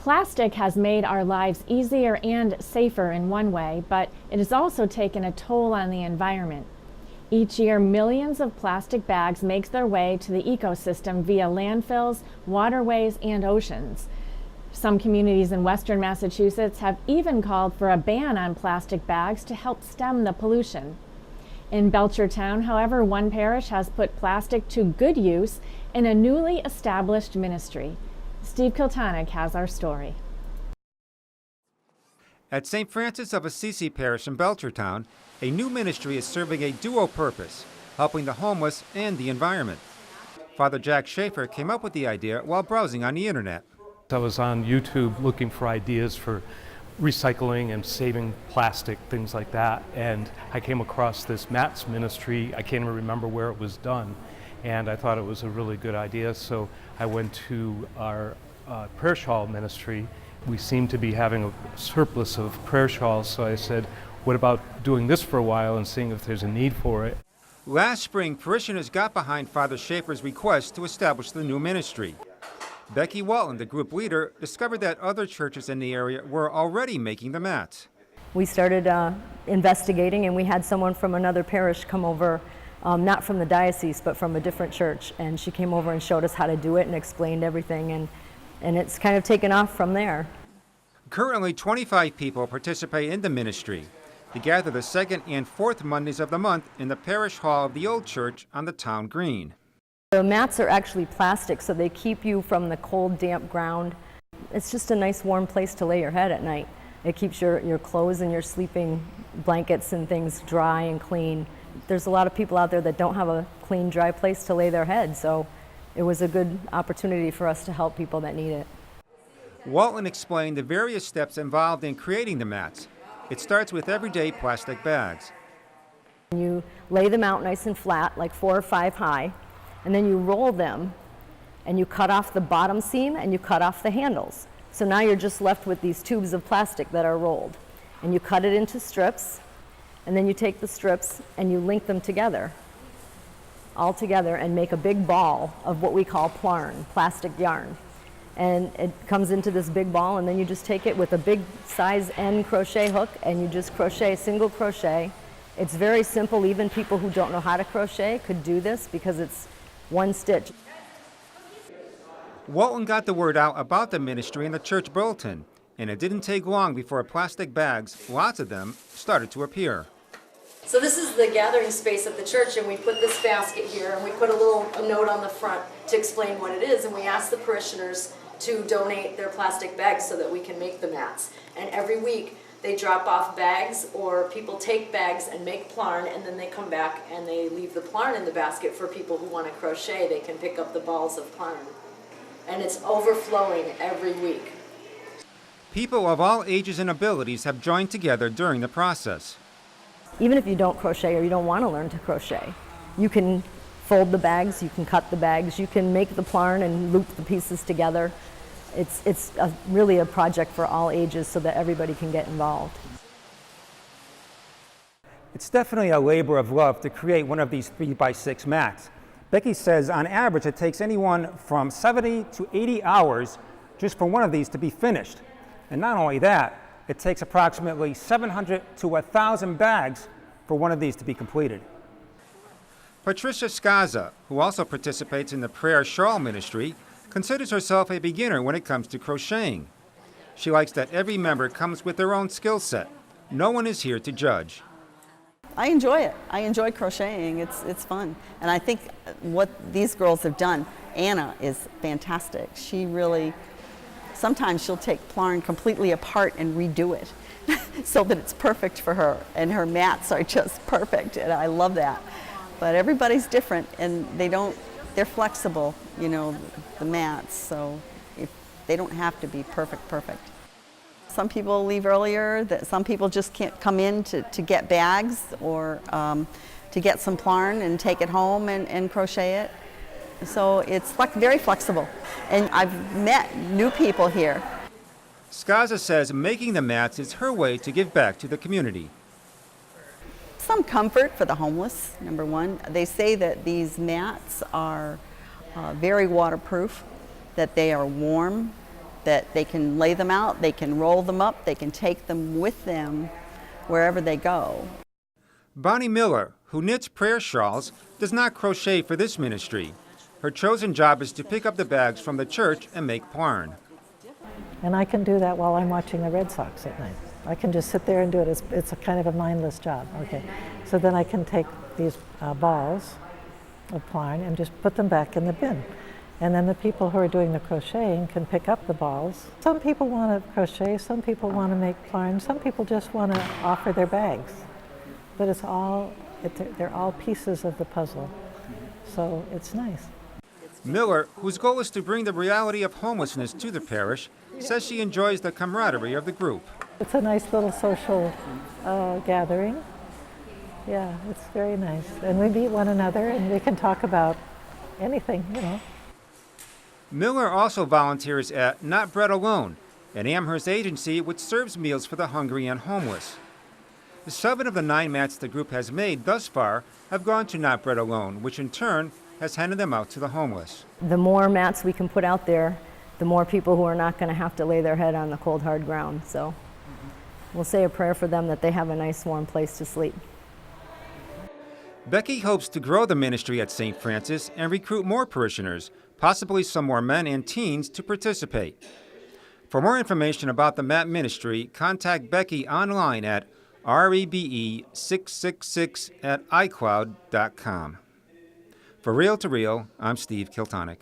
Plastic has made our lives easier and safer in one way, but it has also taken a toll on the environment. Each year, millions of plastic bags make their way to the ecosystem via landfills, waterways, and oceans. Some communities in western Massachusetts have even called for a ban on plastic bags to help stem the pollution. In Belchertown, however, one parish has put plastic to good use in a newly established ministry. Steve KILTONIC has our story. At St. Francis of Assisi Parish in Belchertown, a new ministry is serving a dual purpose, helping the homeless and the environment. Father Jack Schaefer came up with the idea while browsing on the internet. I was on YouTube looking for ideas for recycling and saving plastic, things like that, and I came across this mats ministry. I can't even remember where it was done, and I thought it was a really good idea, so I went to our prayer shawl ministry. We seem to be having a surplus of prayer shawls, so I said, what about doing this for a while and seeing if there's a need for it? Last spring, parishioners got behind Father Schaefer's request to establish the new ministry. Becky Walton, the group leader, discovered that other churches in the area were already making the mats. We started investigating, and we had someone from another parish come over, not from the diocese, but from a different church, and she came over and showed us how to do it and explained everything, and it's kind of taken off from there. Currently, 25 people participate in the ministry. They gather the second and fourth Mondays of the month in the parish hall of the old church on the town green. The mats are actually plastic, so they keep you from the cold, damp ground. It's just a nice warm place to lay your head at night. It keeps your clothes and your sleeping blankets and things dry and clean. There's a lot of people out there that don't have a clean, dry place to lay their head, so it was a good opportunity for us to help people that need it. Walton explained the various steps involved in creating the mats. It starts with everyday plastic bags. You lay them out nice and flat, like 4 or 5 high, and then you roll them, and you cut off the bottom seam and you cut off the handles. So now you're just left with these tubes of plastic that are rolled. And you cut it into strips, and then you take the strips and you link them together, all together, and make a big ball of what we call plarn, plastic yarn. And it comes into this big ball, and then you just take it with a big size end crochet hook, and you just crochet, single crochet. It's very simple. Even people who don't know how to crochet could do this because it's one stitch. Walton got the word out about the ministry in the church bulletin, and it didn't take long before plastic bags, lots of them, started to appear. So this is the gathering space of the church, and we put this basket here, and we put a note on the front to explain what it is, and we ask the parishioners to donate their plastic bags so that we can make the mats. And every week they drop off bags, or people take bags and make plarn, and then they come back and they leave the plarn in the basket for people who want to crochet. They can pick up the balls of plarn. And it's overflowing every week. People of all ages and abilities have joined together during the process. Even if you don't crochet or you don't want to learn to crochet, you can fold the bags, you can cut the bags, you can make the plarn and loop the pieces together. It's really a project for all ages so that everybody can get involved. It's definitely a labor of love to create one of these 3x6 mats. Becky says on average it takes anyone from 70 to 80 hours just for one of these to be finished. And not only that, it takes approximately 700 to 1,000 bags for one of these to be completed. Patricia Skaza, who also participates in the prayer shawl ministry, considers herself a beginner when it comes to crocheting. She likes that every member comes with their own skill set. No one is here to judge. I enjoy it. I enjoy crocheting. It's fun. And I think what these girls have done, Anna is fantastic. She really, sometimes she'll take plarn completely apart and redo it so that it's perfect for her. And her mats are just perfect, and I love that. But everybody's different, and they're flexible, you know, the mats, so they don't have to be perfect. Some people leave earlier, some people just can't come in to get bags or to get some plarn and take it home and crochet it. So it's very flexible. And I've met new people here. Skaza says making the mats is her way to give back to the community. Some comfort for the homeless, number one. They say that these mats are very waterproof, that they are warm, that they can lay them out, they can roll them up, they can take them with them wherever they go. Bonnie Miller, who knits prayer shawls, does not crochet for this ministry. Her chosen job is to pick up the bags from the church and make plarn. And I can do that while I'm watching the Red Sox at night. I can just sit there and do it. It's a kind of a mindless job. Okay, so then I can take these balls of plarn and just put them back in the bin. And then the people who are doing the crocheting can pick up the balls. Some people want to crochet, some people want to make plarn, some people just want to offer their bags. But they're all pieces of the puzzle. So it's nice. Miller, whose goal is to bring the reality of homelessness to the parish, says she enjoys the camaraderie of the group. It's a nice little social gathering. Yeah, it's very nice. And we meet one another and we can talk about anything, you know. Miller also volunteers at Not Bread Alone, an Amherst agency which serves meals for the hungry and homeless. 7 of the 9 mats the group has made thus far have gone to Not Bread Alone, which in turn has handed them out to the homeless. The more mats we can put out there, the more people who are not going to have to lay their head on the cold, hard ground. So we'll say a prayer for them that they have a nice, warm place to sleep. Becky hopes to grow the ministry at St. Francis and recruit more parishioners, possibly some more men and teens, to participate. For more information about the mat ministry, contact Becky online at rebe666@icloud.com. For Real to Real, I'm Steve Kiltonic.